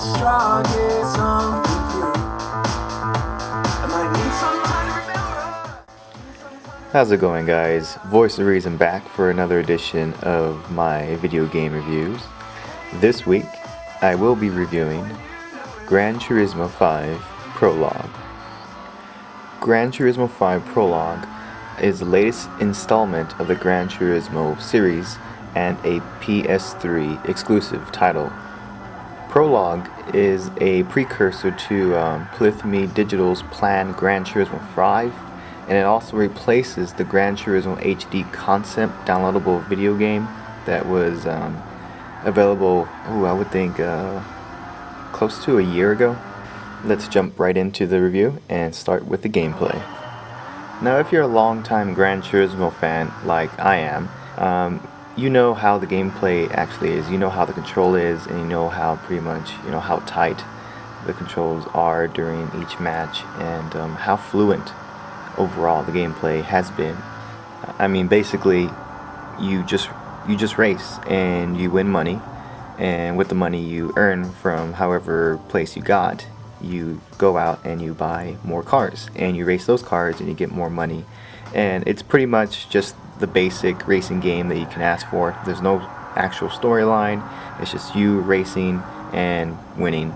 strongest song for you. I might need some time to remember. How's it going, guys? Voice of Reason back for another edition of my video game reviews. This week, I will be reviewing Gran Turismo 5 Prologue. Gran Turismo 5 Prologue is the latest installment of the Gran Turismo series and a PS3 exclusive title. Prologue is a precursor to Polyphony Digital's planned Gran Turismo 5, and it also replaces the Gran Turismo HD concept downloadable video game that was available, I would think, close to a year ago. Let's jump right into the review and start with the gameplay. Now, if you're a long-time Gran Turismo fan like I am, you know how the gameplay actually is. You know how the control is, and you know how pretty much, how tight the controls are during each match, and how fluent overall the gameplay has been. I mean, basically, you just race and you win money, and with the money you earn from however place you got, you go out and you buy more cars, and you race those cars and you get more money. And it's pretty much just the basic racing game that you can ask for. There's no actual storyline. It's just you racing and winning.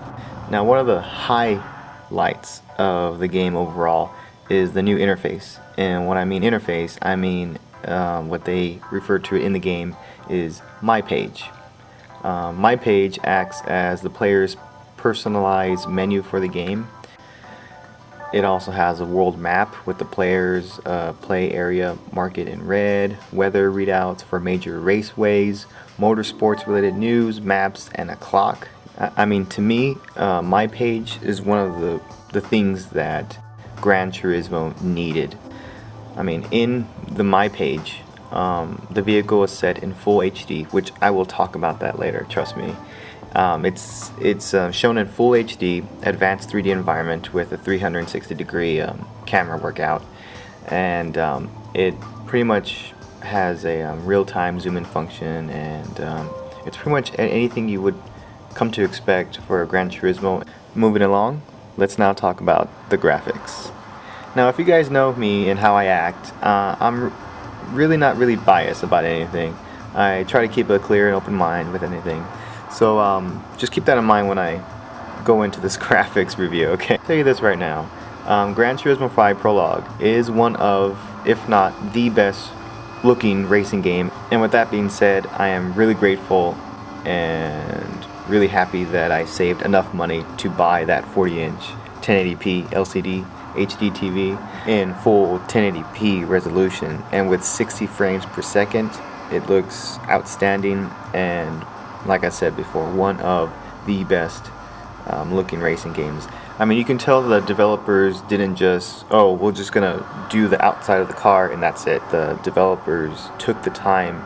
Now, one of the highlights of the game overall is the new interface. And when I mean interface, I mean what they refer to in the game is My Page. My Page acts as the player's personalized menu for the game. It also has a world map with the player's play area marked in red, weather readouts for major raceways, motorsports related news, maps, and a clock. I mean, to me, My Page is one of the things that Gran Turismo needed. I mean, in the My Page, the vehicle is set in full HD, which I will talk about that later, trust me. It's shown in full HD, advanced 3D environment with a 360-degree camera workout, and it pretty much has a real-time zoom-in function, and it's pretty much anything you would come to expect for Gran Turismo. Moving along, let's now talk about the graphics. Now, if you guys know me and how I act, I'm really not really biased about anything. I try to keep a clear and open mind with anything. So just keep that in mind when I go into this graphics review, okay? I'll tell you this right now. Gran Turismo 5 Prologue is one of, if not the best looking racing game. And with that being said, I am really grateful and really happy that I saved enough money to buy that 40-inch 1080p LCD HD TV in full 1080p resolution. And with 60 frames per second, it looks outstanding, and like I said before, one of the best looking racing games. I mean, you can tell the developers didn't just, we're just gonna do the outside of the car and that's it. The developers took the time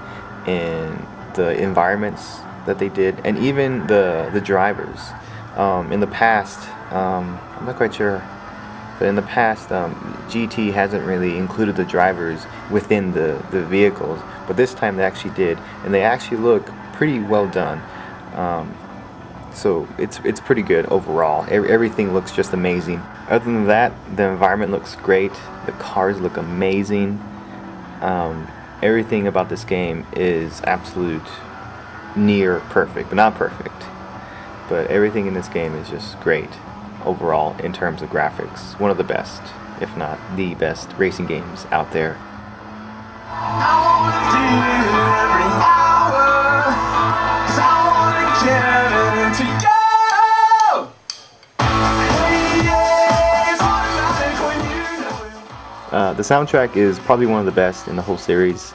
in the environments that they did, and even the drivers. In the past, I'm not quite sure, but in the past, GT hasn't really included the drivers within the vehicles, but this time they actually did, and they actually look pretty well done. So it's pretty good overall. Everything looks just amazing. Other than that, the environment looks great. The cars look amazing. Everything about this game is absolute near perfect, but not perfect. But everything in this game is just great overall in terms of graphics. One of the best, if not the best, racing games out there. The soundtrack is probably one of the best in the whole series.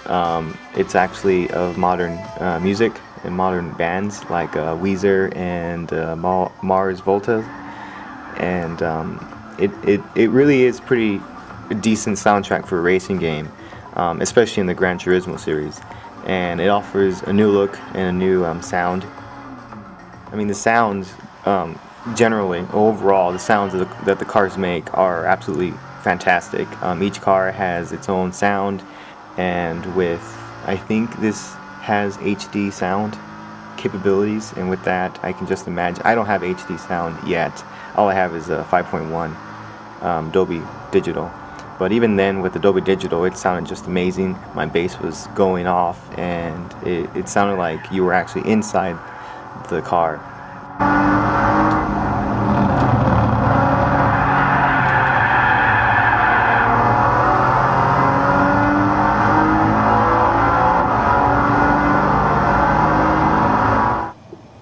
It's actually of modern music and modern bands like Weezer and Mars Volta, and it really is pretty decent soundtrack for a racing game, especially in the Gran Turismo series, and it offers a new look and a new sound. I mean, the sounds generally, overall, the sounds that the cars make are absolutely fantastic. Each car has its own sound, and I think this has HD sound, capabilities, and with that I can just imagine. I don't have HD sound yet. All I have is a 5.1 Dolby Digital. But even then, with the Dolby Digital, it sounded just amazing. My bass was going off, and it sounded like you were actually inside the car.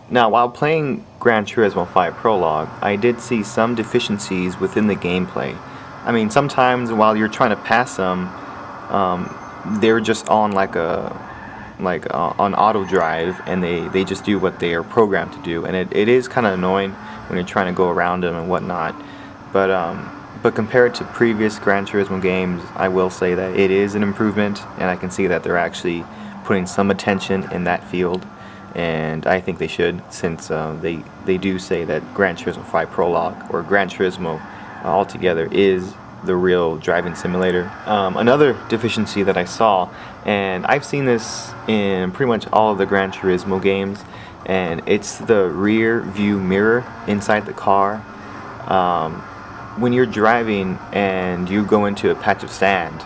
Now, while playing Gran Turismo 5 Prologue, I did see some deficiencies within the gameplay. I mean, sometimes while you're trying to pass them, they're just on on auto drive, and they just do what they are programmed to do, and it is kind of annoying when you're trying to go around them and whatnot. But compared to previous Gran Turismo games, I will say that it is an improvement, and I can see that they're actually putting some attention in that field. And I think they should, since they do say that Gran Turismo 5 Prologue, or Gran Turismo altogether, is the real driving simulator. Another deficiency that I saw, and I've seen this in pretty much all of the Gran Turismo games, and it's the rear view mirror inside the car. When you're driving and you go into a patch of sand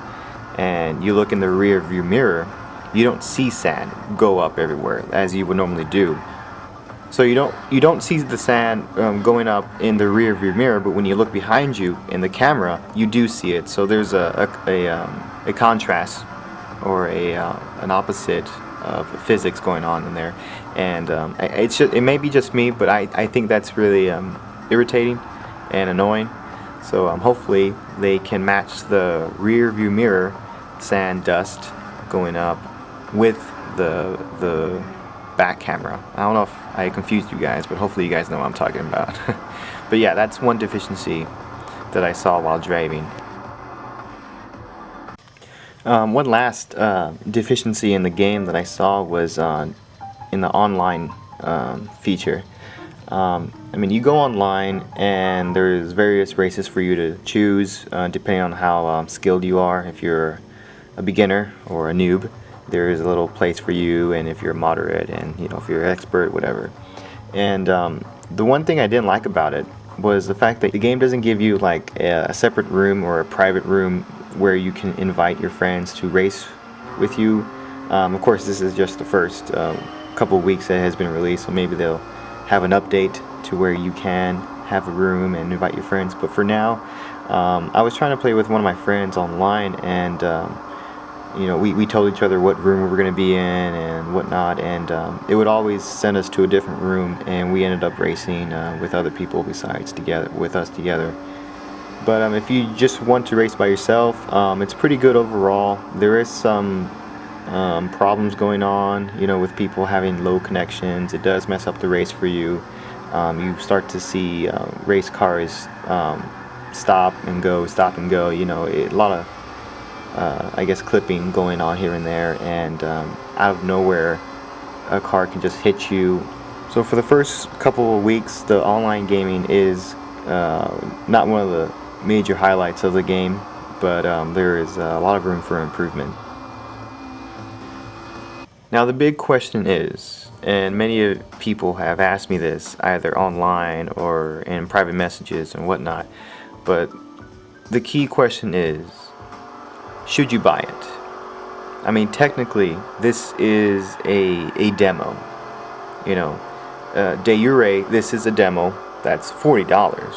and you look in the rear view mirror, you don't see sand go up everywhere as you would normally do. So you don't see the sand going up in the rear view mirror, but when you look behind you in the camera, you do see it. So there's a contrast, or an opposite of physics going on in there, and it may be just me, but I think that's really irritating and annoying. So hopefully they can match the rear view mirror sand dust going up with the back camera. I don't know if I confused you guys, but hopefully you guys know what I'm talking about. But yeah, that's one deficiency that I saw while driving. One last deficiency in the game that I saw was in the online feature. I mean, you go online and there's various races for you to choose depending on how skilled you are. If you're a beginner or a noob, there is a little place for you, and if you're moderate, and if you're expert, whatever. And the one thing I didn't like about it was the fact that the game doesn't give you like a separate room or a private room where you can invite your friends to race with you. Of course, this is just the first couple of weeks that it has been released, so maybe they'll have an update to where you can have a room and invite your friends. But for now, I was trying to play with one of my friends online, and we told each other what room we were going to be in and whatnot, and it would always send us to a different room, and we ended up racing with other people besides with us together. But if you just want to race by yourself, it's pretty good overall. There is some problems going on, with people having low connections. It does mess up the race for you. You start to see race cars stop and go, a lot of I guess clipping going on here and there, and out of nowhere a car can just hit you. So for the first couple of weeks, the online gaming is not one of the major highlights of the game, but there is a lot of room for improvement. Now the big question is, and many people have asked me this either online or in private messages and whatnot, but the key question is, should you buy it? I mean, technically, this is a demo. De jure, this is a demo that's $40,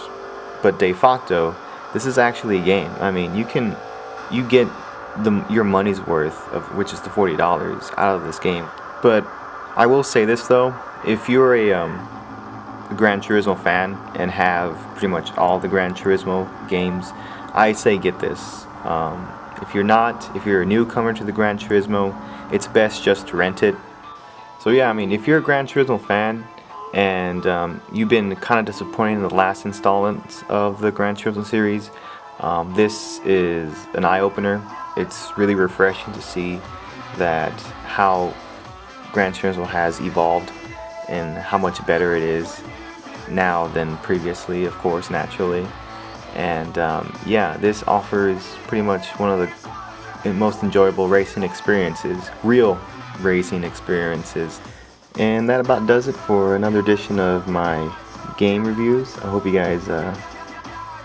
but de facto, this is actually a game. I mean, you get your money's worth of, which is the $40, out of this game. But I will say this though, if you're a Gran Turismo fan and have pretty much all the Gran Turismo games, I say get this. If you're a newcomer to the Gran Turismo, it's best just to rent it. So yeah, I mean, if you're a Gran Turismo fan and you've been kind of disappointed in the last installments of the Gran Turismo series, this is an eye-opener. It's really refreshing to see that how Gran Turismo has evolved and how much better it is now than previously, of course, naturally. And yeah, this offers pretty much one of the most enjoyable racing experiences, real racing experiences And that about does it for another edition of my game reviews. I hope you guys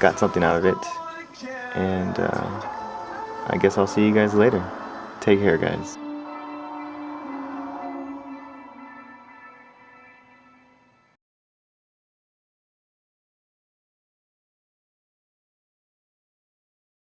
got something out of it. And I guess I'll see you guys later. Take care, guys.